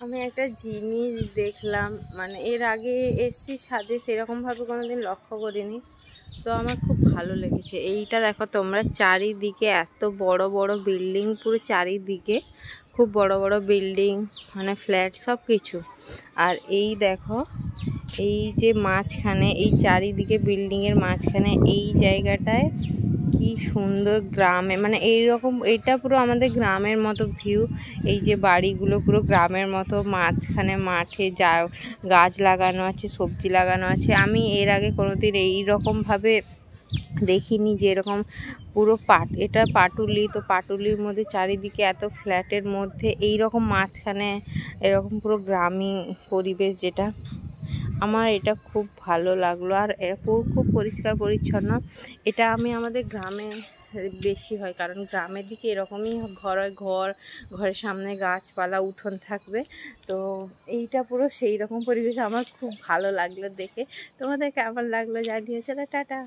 আমি একটা জিনিস দেখলাম, মানে এর আগে এসছি ছাদে, সেরকমভাবে কোনোদিন লক্ষ্য করিনি, তো আমার খুব ভালো লেগেছে। এইটা দেখো তোমরা, চারিদিকে এত বড় বড় বিল্ডিং, পুরো চারিদিকে খুব বড় বড় বিল্ডিং, মানে ফ্ল্যাট সব কিছু। আর এই দেখো, এই যে মাঝখানে, এই চারিদিকে বিল্ডিংয়ের মাঝখানে এই জায়গাটায় কি সুন্দর গ্রামে, মানে এইরকম, এটা পুরো আমাদের গ্রামের মতো ভিউ। এই যে বাড়িগুলো পুরো গ্রামের মতো, মাঝখানে মাঠে যা গাছ লাগানো আছে, সবজি লাগানো আছে। আমি এর আগে কোনোদিন এইরকমভাবে দেখিনি যে এরকম পুরো এটা পাটুলি, তো পাটুলির মধ্যে চারিদিকে এত ফ্ল্যাটের মধ্যে এইরকম মাঝখানে এরকম পুরো গ্রামীণ পরিবেশ, যেটা আমার এটা খুব ভালো লাগলো। আর খুব পরিষ্কার পরিচ্ছন্ন। এটা আমি আমাদের গ্রামে বেশি হয়, কারণ গ্রামের দিকে এরকমই ঘরের সামনে গাছপালা, উঠোন থাকবে। তো এইটা পুরো সেই রকম পরিবেশ। আমার খুব ভালো লাগলো দেখে। তোমাদের কেমন লাগলো জানিও। চলো টাটা।